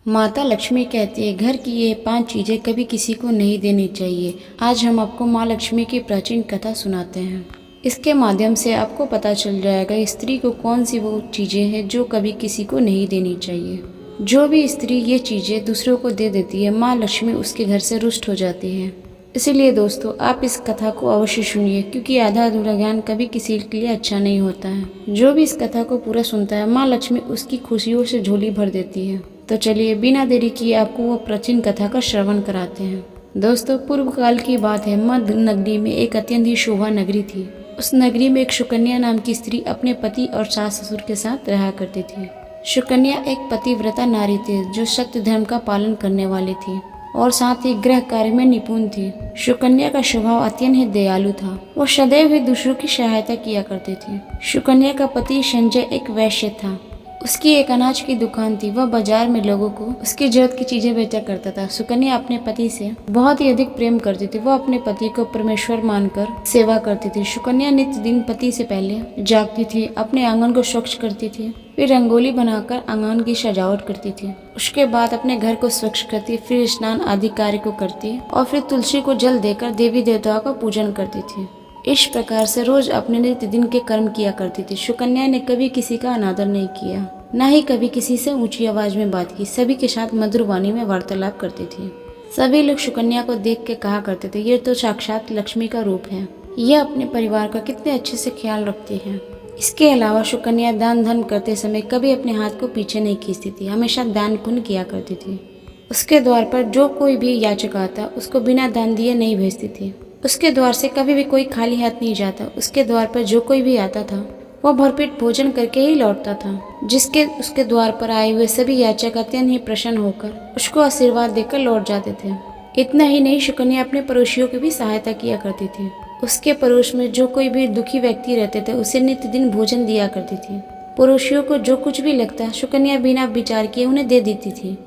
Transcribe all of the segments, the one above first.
माता लक्ष्मी कहती है, घर की ये 5 चीजें कभी किसी को नहीं देनी चाहिए। आज हम आपको माँ लक्ष्मी की प्राचीन कथा सुनाते हैं। इसके माध्यम से आपको पता चल जाएगा स्त्री को कौन सी वो चीजें हैं जो कभी किसी को नहीं देनी चाहिए। जो भी स्त्री ये चीजें दूसरों को दे देती है, माँ लक्ष्मी उसके घर से रुष्ट हो जाती है। इसीलिए दोस्तों, आप इस कथा को अवश्य सुनिए, क्योंकि आधा अधूरा ज्ञान कभी किसी के लिए अच्छा नहीं होता है। जो भी इस कथा को पूरा सुनता है, माँ लक्ष्मी उसकी खुशियों से झोली भर देती है। तो चलिए बिना देरी किए आपको वो प्राचीन कथा का श्रवण कराते हैं। दोस्तों, पूर्व काल की बात है। मध्य नगरी में एक अत्यंत ही शोभा नगरी थी। उस नगरी में एक सुकन्या नाम की स्त्री अपने पति और सास ससुर के साथ रहा करती थी। सुकन्या एक पतिव्रता नारी थी जो सत्य धर्म का पालन करने वाली थी और साथ ही गृह कार्य में निपुण थी। सुकन्या का स्वभाव अत्यंत ही दयालु था। वो सदैव ही दूसरों की सहायता किया करती थी। सुकन्या का पति संजय एक वैश्य था। उसकी एक अनाज की दुकान थी। वह बाजार में लोगों को उसकी जरूरत की चीजें बेचा करता था। सुकन्या अपने पति से बहुत ही अधिक प्रेम करती थी। वह अपने पति को परमेश्वर मानकर सेवा करती थी। सुकन्या नित्य दिन पति से पहले जागती थी, अपने आंगन को स्वच्छ करती थी, फिर रंगोली बनाकर आंगन की सजावट करती थी। उसके बाद अपने घर को स्वच्छ करती, फिर स्नान आदि कार्य को करती और फिर तुलसी को जल देकर देवी देवताओं का पूजन करती थी। इस प्रकार से रोज अपने नित्य दिन के कर्म किया करती थी। सुकन्या ने कभी किसी का अनादर नहीं किया, न ही कभी किसी से ऊंची आवाज में बात की। सभी के साथ मधुर वाणी में वार्तालाप करती थी। सभी लोग सुकन्या को देख के कहा करते थे, ये तो साक्षात लक्ष्मी का रूप है। यह अपने परिवार का कितने अच्छे से ख्याल रखती है। इसके अलावा सुकन्या दान धर्म करते समय कभी अपने हाथ को पीछे नहीं खींचती थी, हमेशा दान पुण्य किया करती थी। उसके द्वार पर जो कोई भी याचक आता उसको बिना दान दिए नहीं भेजती थी। उसके द्वार से कभी भी कोई खाली हाथ नहीं जाता। उसके द्वार पर जो कोई भी आता था वह भरपेट भोजन करके ही लौटता था, जिसके उसके द्वार पर आए हुए सभी याचक अत्यंत ही प्रसन्न होकर उसको आशीर्वाद देकर लौट जाते थे। इतना ही नहीं, सुकन्या अपने पड़ोसियों की भी सहायता किया करती थी। उसके पड़ोस में जो कोई भी दुखी व्यक्ति रहते थे उसे नित्य दिन भोजन दिया करती थी। पड़ोसियों को जो कुछ भी लगता सुकन्या बिना विचार किए उन्हें दे देती थी,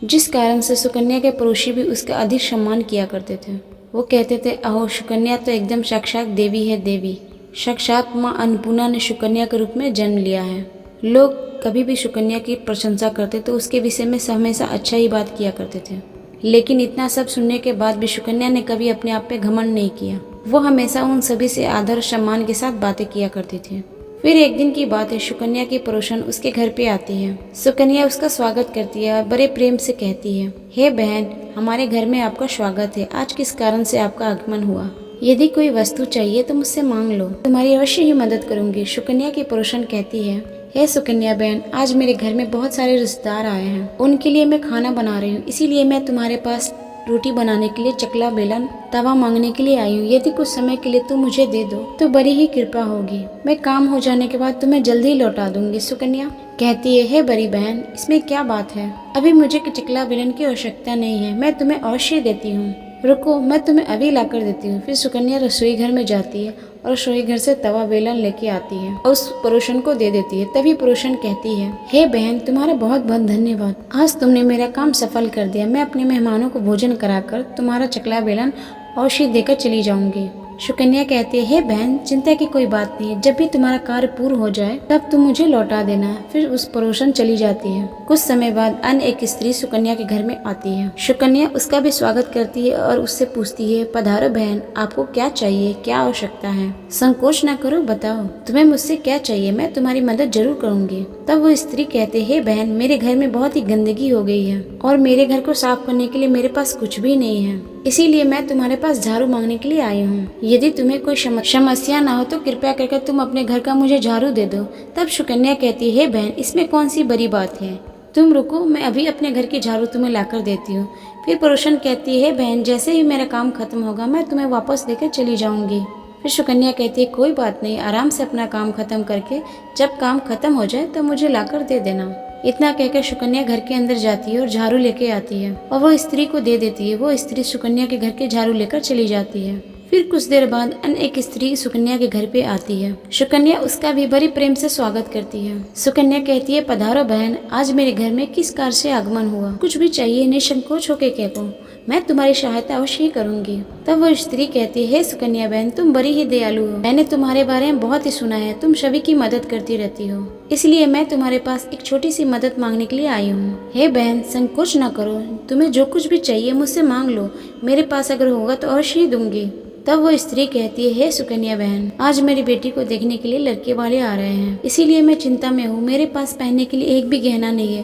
जिस कारण से सुकन्या के पड़ोसी भी उसका अधिक सम्मान किया करते थे। वो कहते थे, अहो सुकन्या तो एकदम साक्षात देवी है। देवी साक्षात माँ अन्नपूर्णा ने सुकन्या के रूप में जन्म लिया है। लोग कभी भी सुकन्या की प्रशंसा करते तो उसके विषय में हमेशा अच्छा ही बात किया करते थे। लेकिन इतना सब सुनने के बाद भी सुकन्या ने कभी अपने आप पे घमंड नहीं किया। वो हमेशा उन सभी से आदर और सम्मान के साथ बातें किया करती थी। फिर एक दिन की बात है, सुकन्या की पड़ोसन उसके घर पे आती है। सुकन्या उसका स्वागत करती है और बड़े प्रेम से कहती है, हे बहन, हमारे घर में आपका स्वागत है। आज किस कारण से आपका आगमन हुआ? यदि कोई वस्तु चाहिए तो मुझसे मांग लो, तुम्हारी अवश्य ही मदद करूंगी। सुकन्या की पड़ोसन कहती है, हे सुकन्या बहन, आज मेरे घर में बहुत सारे रिश्तेदार आए हैं। उनके लिए मैं खाना बना रही हूँ, इसीलिए मैं तुम्हारे पास रोटी बनाने के लिए चकला बेलन तवा मांगने के लिए आई हूँ। यदि कुछ समय के लिए तुम मुझे दे दो तो बड़ी ही कृपा होगी। मैं काम हो जाने के बाद तुम्हें जल्दी ही लौटा दूंगी। सुकन्या कहती है, हे बड़ी बहन, इसमें क्या बात है? अभी मुझे चकला बेलन की आवश्यकता नहीं है, मैं तुम्हें अवश्य देती हूँ। रुको, मैं तुम्हें अभी ला कर देती हूँ। फिर सुकन्या रसोई घर में जाती है और रसोई घर से तवा बेलन लेके आती है और उस पड़ोसन को दे देती है। तभी पड़ोसन कहती है, हे बहन, तुम्हारा बहुत बहुत धन्यवाद। आज तुमने मेरा काम सफल कर दिया। मैं अपने मेहमानों को भोजन कराकर तुम्हारा चकला बेलन अवश्य देकर चली जाऊंगी। सुकन्या कहती है, हे बहन, चिंता की कोई बात नहीं है। जब भी तुम्हारा कार्य पूर्ण हो जाए तब तुम मुझे लौटा देना। फिर उस पड़ोसन चली जाती है। कुछ समय बाद अन्य एक स्त्री सुकन्या के घर में आती है। सुकन्या उसका भी स्वागत करती है और उससे पूछती है, पधारो बहन, आपको क्या चाहिए, क्या आवश्यकता है? संकोच न करो, बताओ तुम्हें मुझसे क्या चाहिए, मैं तुम्हारी मदद जरूर करूंगी। तब वो स्त्री कहते, हे बहन, मेरे घर में बहुत ही गंदगी हो गई है और मेरे घर को साफ करने के लिए मेरे पास कुछ भी नहीं है, इसीलिए मैं तुम्हारे पास झाड़ू मांगने के लिए आई हूँ। यदि तुम्हें कोई समस्या ना हो तो कृपया करके तुम अपने घर का मुझे झाड़ू दे दो। तब सुकन्या कहती है, बहन, इसमें कौन सी बड़ी बात है, तुम रुको, मैं अभी अपने घर की झाड़ू तुम्हें लाकर देती हूँ। फिर पड़ोसन कहती है, बहन, जैसे ही मेरा काम खत्म होगा मैं तुम्हें वापस देकर चली जाऊंगी। फिर सुकन्या कहती है, कोई बात नहीं, आराम से अपना काम खत्म करके जब काम खत्म हो जाए तब मुझे लाकर दे देना। इतना कहकर सुकन्या घर के अंदर जाती है और झाड़ू लेके आती है और वो स्त्री को दे देती है। वो स्त्री सुकन्या के घर के झाड़ू लेकर चली जाती है। फिर कुछ देर बाद अन्य एक स्त्री सुकन्या के घर पे आती है। सुकन्या उसका भी बड़ी प्रेम से स्वागत करती है। सुकन्या कहती है, पधारो बहन, आज मेरे घर में किस कार्य से आगमन हुआ? कुछ भी चाहिए निसंकोच होके कहो, मैं तुम्हारी सहायता अवश्य ही करूंगी। तब वो स्त्री कहती है, हे सुकन्या बहन, तुम बड़ी ही दयालु हो। मैंने तुम्हारे बारे में बहुत ही सुना है, तुम सभी की मदद करती रहती हो। इसलिए मैं तुम्हारे पास एक छोटी सी मदद मांगने के लिए आई हूँ। हे बहन, संकोच न करो, तुम्हें जो कुछ भी चाहिए मुझसे मांग लो, मेरे पास अगर होगा तो अवश्य ही दूंगी। तब वो स्त्री कहती है, हे सुकन्या बहन, आज मेरी बेटी को देखने के लिए लड़के वाले आ रहे हैं, इसीलिए मैं चिंता में हूँ। मेरे पास पहनने के लिए एक भी गहना नहीं है,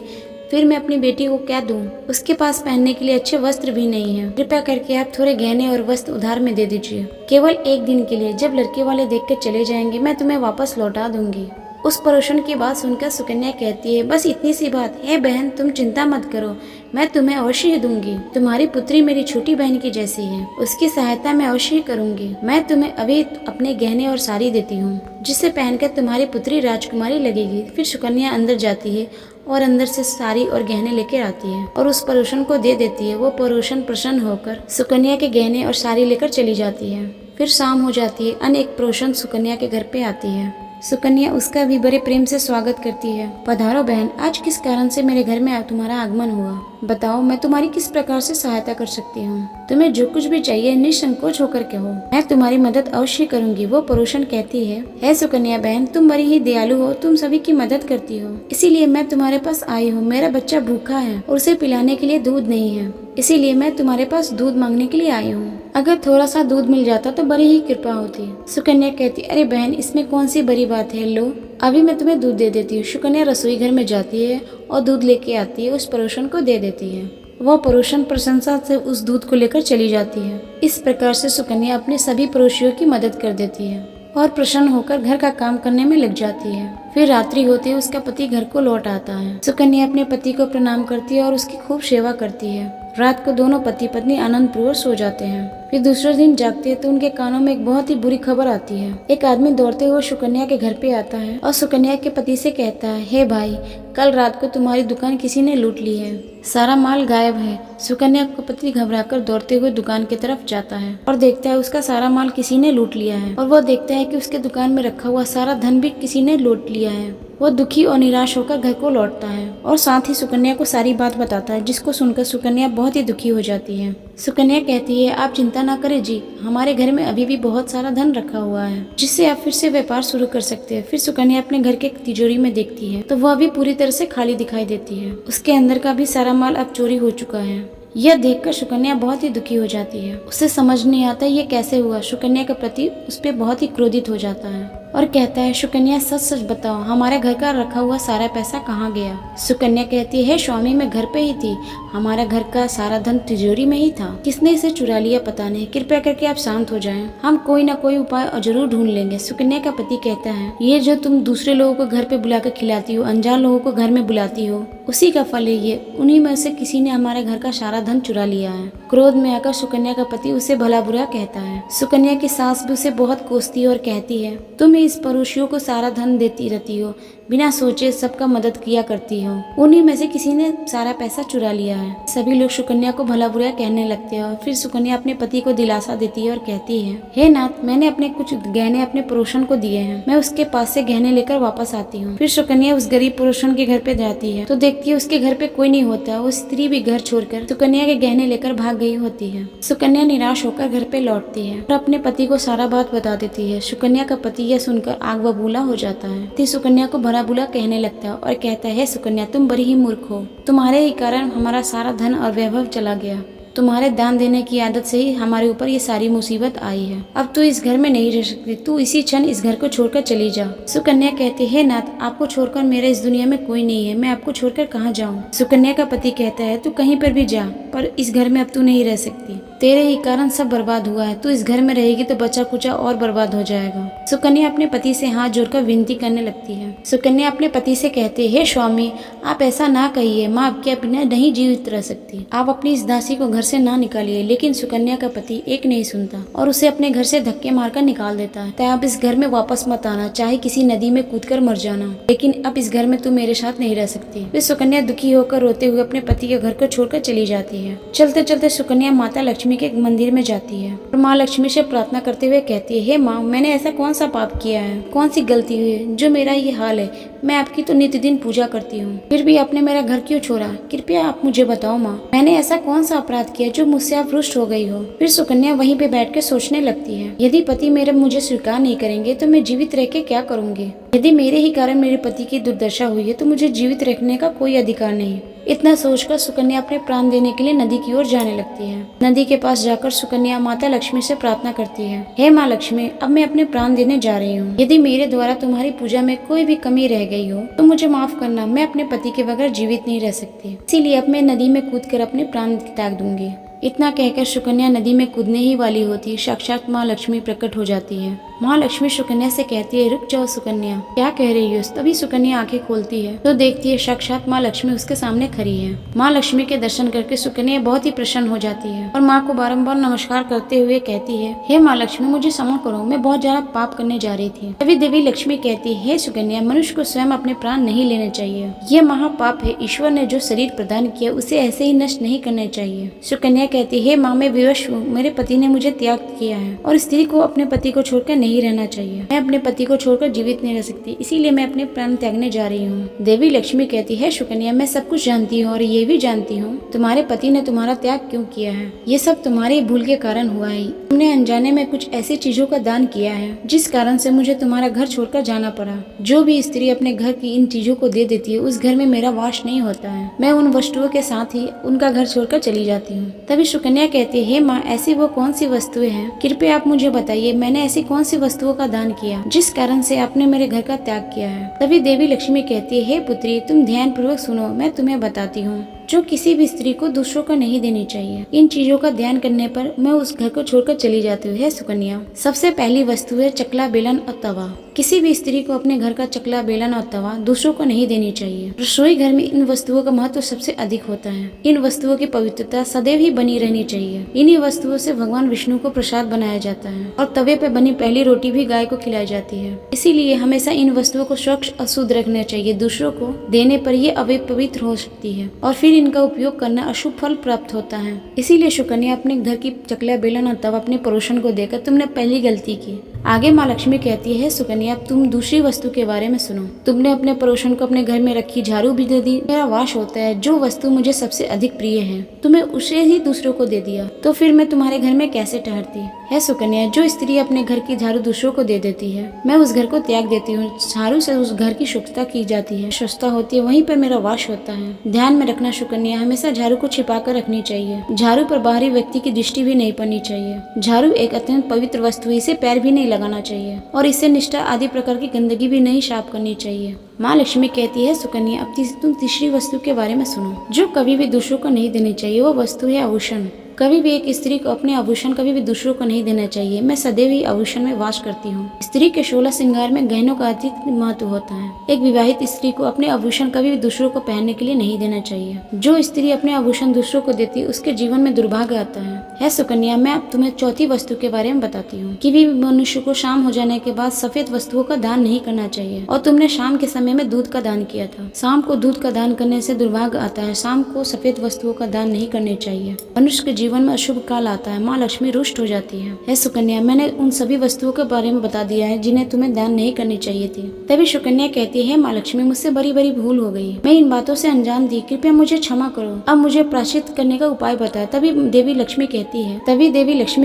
फिर मैं अपनी बेटी को क्या दूं? उसके पास पहनने के लिए अच्छे वस्त्र भी नहीं है। कृपया करके आप थोड़े गहने और वस्त्र उधार में दे दीजिए, केवल एक दिन के लिए। जब लड़के वाले देख कर चले जाएंगे मैं तुम्हें वापस लौटा दूंगी। उस पड़ोसन की बात सुनकर सुकन्या कहती है, बस इतनी सी बात है बहन, तुम चिंता मत करो, मैं तुम्हें अवश्य ही दूंगी। तुम्हारी पुत्री मेरी छोटी बहन की जैसी है, उसकी सहायता मैं अवश्य ही करूंगी। मैं तुम्हें अभी अपने गहने और साड़ी देती हूँ, जिसे पहनकर तुम्हारी पुत्री राजकुमारी लगेगी। फिर सुकन्या अंदर जाती है और अंदर से साड़ी और गहने लेकर आती है और उस पड़ोसन को दे देती है। वो पड़ोसन प्रसन्न होकर सुकन्या के गहने और साड़ी लेकर चली जाती है। फिर शाम हो जाती है। अनेक पड़ोसन सुकन्या के घर पे आती है। सुकन्या उसका भी बड़े प्रेम से स्वागत करती है। पधारो बहन, आज किस कारण से मेरे घर में तुम्हारा आगमन हुआ? बताओ, मैं तुम्हारी किस प्रकार से सहायता कर सकती हूँ? तुम्हें जो कुछ भी चाहिए निसंकोच होकर कहो, मैं तुम्हारी मदद अवश्य करूंगी। वो पड़ोसन कहती है, हे सुकन्या बहन, तुम बड़ी ही दयालु हो, तुम सभी की मदद करती हो, इसीलिए मैं तुम्हारे पास आई हूँ। मेरा बच्चा भूखा है और उसे पिलाने के लिए दूध नहीं है, इसीलिए मैं तुम्हारे पास दूध मांगने के लिए आई हूँ। अगर थोड़ा सा दूध मिल जाता तो बड़ी ही कृपा होती। सुकन्या कहती, अरे बहन, इसमें कौन सी बड़ी बात है, लो अभी मैं तुम्हें दूध दे देती हूँ। सुकन्या रसोई घर में जाती है और दूध लेके आती है, उस पड़ोसन को दे देती है। वह पड़ोसन प्रशंसा से उस दूध को लेकर चली जाती है। इस प्रकार से सुकन्या अपने सभी पड़ोसियों की मदद कर देती है और प्रसन्न होकर घर का काम करने में लग जाती है। फिर रात्रि होते ही उसका पति घर को लौट आता है। सुकन्या अपने पति को प्रणाम करती है और उसकी खूब सेवा करती है। रात को दोनों पति पत्नी आनंद पूर्वक सो जाते हैं। फिर दूसरे दिन जागते हैं तो उनके कानों में एक बहुत ही बुरी खबर आती है। एक आदमी दौड़ते हुए सुकन्या के घर पे आता है और सुकन्या के पति से कहता है, हे भाई, कल रात को तुम्हारी दुकान किसी ने लूट ली है, सारा माल गायब है। सुकन्या का पति घबराकर दौड़ते हुए दुकान की तरफ जाता है और देखता है उसका सारा माल किसी ने लूट लिया है और वो देखता है कि उसके दुकान में रखा हुआ सारा धन भी किसी ने लूट लिया है। वो दुखी और निराश होकर घर को लौटता है और साथ ही सुकन्या को सारी बात बताता है, जिसको सुनकर सुकन्या बहुत ही दुखी हो जाती है। सुकन्या कहती है, आप चिंता ना करें जी, हमारे घर में अभी भी बहुत सारा धन रखा हुआ है, जिससे आप फिर से व्यापार शुरू कर सकते हैं। फिर सुकन्या अपने घर के तिजोरी में देखती है तो वह भी पूरी तरह से खाली दिखाई देती है। उसके अंदर का भी सारा माल अब चोरी हो चुका है। यह देखकर सुकन्या बहुत ही दुखी हो जाती है। उसे समझ नहीं आता ये कैसे हुआ। सुकन्या का पति उस पर बहुत ही क्रोधित हो जाता है और कहता है, सुकन्या सच सच बताओ, हमारे घर का रखा हुआ सारा पैसा कहाँ गया? सुकन्या कहती है, स्वामी मैं घर पे ही थी, हमारा घर का सारा धन तिजोरी में ही था, किसने इसे चुरा लिया पता नहीं, कृपया करके आप शांत हो जाएं, हम कोई ना कोई उपाय जरूर ढूंढ लेंगे। सुकन्या का पति कहता है, ये जो तुम दूसरे लोगों को घर पे बुलाकर खिलाती हो, अनजान लोगों को घर में बुलाती हो, उसी का फल है ये। उन्हीं में से किसी ने हमारे घर का सारा धन चुरा लिया है। क्रोध में आकर सुकन्या का पति उसे भला बुरा कहता है। सुकन्या की सास भी उसे बहुत कोसती है और कहती है, तुम इस पड़ोसियों को सारा धन देती रहती हो, बिना सोचे सबका मदद किया करती हो, उन्हीं में से किसी ने सारा पैसा चुरा लिया है। सभी लोग सुकन्या को भला बुरा कहने लगते हैं और फिर सुकन्या अपने पति को दिलासा देती है और कहती है, हे नाथ, मैंने अपने कुछ गहने अपने पड़ोसन को दिए हैं, मैं उसके पास से गहने लेकर वापस आती हूँ। फिर सुकन्या उस गरीब पड़ोसन के घर पे जाती है तो देखती है उसके घर पे कोई नहीं होता। वो स्त्री भी घर छोड़कर सुकन्या के गहने लेकर भाग गई होती है। सुकन्या निराश होकर घर पे लौटती है और अपने पति को सारा बात बता देती है। सुकन्या का पति यह सुनकर आग बबूला हो जाता है। तो सुकन्या को भला बुला कहने लगता है और कहता है, सुकन्या तुम बड़ी ही मूर्ख हो, तुम्हारे ही कारण हमारा सारा धन और वैभव चला गया। तुम्हारे दान देने की आदत से ही हमारे ऊपर ये सारी मुसीबत आई है। अब तू इस घर में नहीं रह सकती, तू इसी क्षण इस घर को छोड़कर चली जा। सुकन्या कहती है, नाथ, आपको छोड़कर मेरे इस दुनिया में कोई नहीं है, मैं आपको छोड़कर कहाँ जाऊँ? सुकन्या का पति कहता है, तू कहीं पर भी जा, पर इस घर में अब तू नहीं रह सकती, तेरे ही कारण सब बर्बाद हुआ है, तू इस घर में रहेगी तो बचा कुचा और बर्बाद हो जाएगा। सुकन्या अपने पति से हाथ जोड़कर विनती करने लगती है। सुकन्या अपने पति से कहती है, हे स्वामी, आप ऐसा ना कहिए, माँ आपके बिना नहीं जीवित रह सकती, आप अपनी इस दासी को घर से ना निकालिए। लेकिन सुकन्या का पति एक नहीं सुनता और उसे अपने घर से धक्के मारकर निकाल देता है। तब आप इस घर में वापस मत आना, चाहे किसी नदी में कूदकर मर जाना, लेकिन अब इस घर में तू मेरे साथ नहीं रह सकती। फिर सुकन्या दुखी होकर रोते हुए अपने पति के घर को छोड़कर चली जाती है। चलते चलते सुकन्या माता लक्ष्मी लक्ष्मी के मंदिर में जाती है और माँ लक्ष्मी से प्रार्थना करते हुए कहती है, हे माँ, मैंने ऐसा कौन सा पाप किया है, कौन सी गलती हुई है जो मेरा ये हाल है। मैं आपकी तो नित्य दिन पूजा करती हूँ, फिर भी आपने मेरा घर क्यों छोड़ा? कृपया आप मुझे बताओ माँ, मैंने ऐसा कौन सा अपराध किया जो मुझसे आप रुष्ट हो गई हो। फिर सुकन्या वहीं पे बैठ के सोचने लगती है, यदि पति मेरे मुझे स्वीकार नहीं करेंगे तो मैं जीवित रह के क्या करूँगी। यदि मेरे ही कारण मेरे पति की दुर्दशा हुई है तो मुझे जीवित रखने का कोई अधिकार नहीं। इतना सोचकर सुकन्या अपने प्राण देने के लिए नदी की ओर जाने लगती है। नदी के पास जाकर सुकन्या माता लक्ष्मी से प्रार्थना करती है, हे माँ लक्ष्मी, अब मैं अपने प्राण देने जा रही हूँ। यदि मेरे द्वारा तुम्हारी पूजा में कोई भी कमी रह गई हो तो मुझे माफ करना। मैं अपने पति के बगैर जीवित नहीं रह सकती, इसीलिए अब मैं नदी में कूदकर अपने प्राण त्याग दूंगी। इतना कहकर सुकन्या नदी में कूदने ही वाली होती, साक्षात माँ लक्ष्मी प्रकट हो जाती है। माँ लक्ष्मी सुकन्या से कहती है, रुक जाओ सुकन्या, क्या कह रही हो? तभी सुकन्या आंखें खोलती है तो देखती है साक्षात माँ लक्ष्मी उसके सामने खड़ी है। माँ लक्ष्मी के दर्शन करके सुकन्या बहुत ही प्रसन्न हो जाती है और माँ को बारंबार नमस्कार करते हुए कहती है, हे माँ लक्ष्मी, मुझे क्षमा करो, मैं बहुत ज्यादा पाप करने जा रही थी। तभी देवी लक्ष्मी कहती है, हे सुकन्या, मनुष्य को स्वयं अपने प्राण नहीं लेने चाहिए, यह महापाप है। ईश्वर ने जो शरीर प्रदान किया उसे ऐसे ही नष्ट नहीं करना चाहिए। सुकन्या कहती है, हे माँ, मैं विवश हूँ, मेरे पति ने मुझे त्याग किया है और स्त्री को अपने पति को छोड़कर नहीं रहना चाहिए। मैं अपने पति को छोड़कर जीवित नहीं रह सकती, इसीलिए मैं अपने प्राण त्यागने जा रही हूँ। देवी लक्ष्मी कहती है, सुकन्या, मैं सब कुछ जानती हूँ और ये भी जानती हूँ तुम्हारे पति ने तुम्हारा त्याग क्यों किया है। ये सब तुम्हारे भूल के कारण हुआ है। तुमने अनजाने में कुछ ऐसी चीजों का दान किया है जिस कारण से मुझे तुम्हारा घर छोड़कर जाना पड़ा। जो भी स्त्री अपने घर की इन चीजों को दे देती है उस घर में मेरा वास नहीं होता है। मैं उन वस्तुओं के साथ ही उनका घर छोड़कर चली जाती हूँ। तभी सुकन्या कहती है, हे माँ, ऐसी वो कौन सी वस्तुएं हैं, कृपया आप मुझे बताइए, मैंने ऐसी कौन सी वस्तुओं का दान किया जिस कारण से आपने मेरे घर का त्याग किया है। तभी देवी लक्ष्मी कहती है, हे पुत्री, तुम ध्यान पूर्वक सुनो, मैं तुम्हें बताती हूँ जो किसी भी स्त्री को दूसरों को नहीं देनी चाहिए। इन चीजों का ध्यान करने पर मैं उस घर को छोड़कर चली जाती हूँ। सुकन्या, सबसे पहली वस्तु है चकला, बेलन और तवा। किसी भी स्त्री को अपने घर का चकला, बेलन और तवा दूसरों को नहीं देनी चाहिए। रसोई घर में इन वस्तुओं का महत्व सबसे अधिक होता है। इन वस्तुओं की पवित्रता सदैव ही बनी रहनी चाहिए। इन्हीं वस्तुओं से भगवान विष्णु को प्रसाद बनाया जाता है और तवे पर बनी पहली रोटी भी गाय को खिलाई जाती है। इसीलिए हमेशा इन वस्तुओं को स्वच्छ और शुद्ध रखना चाहिए। दूसरों को देने पर ये अपवित्र हो सकती है और फिर इनका उपयोग करना अशुभ फल प्राप्त होता है। इसीलिए सुकन्या, अपने घर की चकला, बेलन और तवा अपने पड़ोसन को देकर तुमने पहली गलती की। आगे माँ लक्ष्मी कहती है, सुकन्या, अब तुम दूसरी वस्तु के बारे में सुनो। तुमने अपने पड़ोसन को अपने घर में रखी झाड़ू भी दे दी। मेरा वास होता है, जो वस्तु मुझे सबसे अधिक प्रिय है तुम्हें उसे ही दूसरों को दे दिया, तो फिर मैं तुम्हारे घर में कैसे ठहरती। है सुकन्या, जो स्त्री अपने घर की झाड़ू दूसरों को दे देती है, मैं उस घर को त्याग देती हूँ। झाड़ू से उस घर की शुद्धता की जाती है, स्वच्छता होती है, वहीं पर मेरा वास होता है। ध्यान में रखना सुकन्या, हमेशा झाड़ू को छिपा कर रखनी चाहिए। झाड़ू पर बाहरी व्यक्ति की दृष्टि भी नहीं पड़नी चाहिए। झाड़ू एक अत्यंत पवित्र वस्तु है, इसे पैर भी नहीं लगाना चाहिए और इससे निष्ठा आदि प्रकार की गंदगी भी नहीं साफ करनी चाहिए। माँ लक्ष्मी कहती है, सुकन्या, अब तुम तीसरी वस्तु के बारे में सुनो जो कभी भी दूसरों को नहीं देनी चाहिए। वो वस्तु है आभूषण। कभी भी एक स्त्री को अपने आभूषण कभी भी दूसरों को नहीं देना चाहिए। मैं सदैव ही आभूषण में वास करती हूँ। स्त्री के 16 श्रृंगार में गहनों का अधिक महत्व होता है। एक विवाहित स्त्री को अपने आभूषण कभी भी दूसरों को पहनने के लिए नहीं देना चाहिए। जो स्त्री अपने आभूषण दूसरों को देती है उसके जीवन में दुर्भाग्य आता है। सुकन्या, मैं अब तुम्हें चौथी वस्तु के बारे में बताती हूँ कि भी मनुष्य को शाम हो जाने के बाद सफेद वस्तुओं का दान नहीं करना चाहिए। और तुमने शाम के समय में दूध का दान किया था। शाम को दूध का दान करने से दुर्भाग्य आता है। शाम को सफेद वस्तुओं का दान नहीं करने चाहिए। मनुष्य के जीवन में अशुभ काल आता है। माँ लक्ष्मी रुष्ट हो जाती है। सुकन्या, मैंने उन सभी वस्तुओं के बारे में बता दिया है जिन्हें तुम्हें दान नहीं करनी चाहिए थी। तभी सुकन्या कहती है, माँ लक्ष्मी, मुझसे बड़ी बड़ी भूल हो गई। मैं इन बातों से अनजान थी, कृपया मुझे क्षमा करो। अब मुझे प्रायश्चित करने का उपाय बताया। तभी देवी लक्ष्मी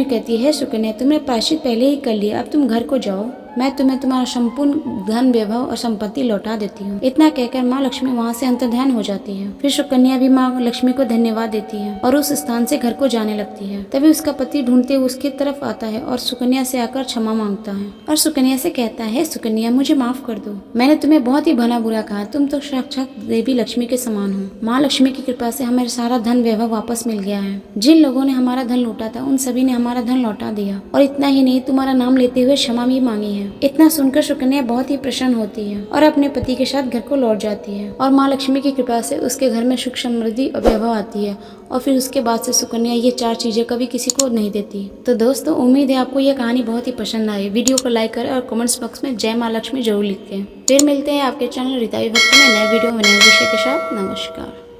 कहती है, सुकन्या, तुमने प्रायश्चित पहले ही कर लिया, अब तुम घर को जाओ। मैं तुम्हें तुम्हारा संपूर्ण धन, वैभव और संपत्ति लौटा देती हूँ। इतना कहकर माँ लक्ष्मी वहाँ से अंतर्ध्यान हो जाती है। फिर सुकन्या भी माँ लक्ष्मी को धन्यवाद देती है और उस स्थान से घर को जाने लगती है। तभी उसका पति ढूंढते हुए उसकी तरफ आता है और सुकन्या से आकर क्षमा मांगता है और सुकन्या से कहता है, सुकन्या, मुझे माफ कर दो। मैंने तुम्हें बहुत ही भला बुरा कहा। तुम तो साक्षात देवी लक्ष्मी के समान हो। माँ लक्ष्मी की कृपा से हमें सारा धन, वैभव वापस मिल गया है। जिन लोगों ने हमारा धन लूटा था उन सभी ने हमारा धन लौटा दिया और इतना ही नहीं, तुम्हारा नाम लेते हुए क्षमा भी मांगी है। इतना सुनकर सुकन्या बहुत ही प्रसन्न होती है और अपने पति के साथ घर को लौट जाती है और माँ लक्ष्मी की कृपा से उसके घर में सुख, समृद्धि और वैभव आती है। और फिर उसके बाद से सुकन्या ये 4 चीजें कभी किसी को नहीं देती। तो दोस्तों, उम्मीद है आपको यह कहानी बहुत ही पसंद आई। वीडियो को लाइक करें और कमेंट्स बॉक्स में जय माँ लक्ष्मी जरूर लिखें। फिर मिलते हैं आपके चैनल रीता विभक्ति में नए वीडियो में नए विषय के साथ। नमस्कार।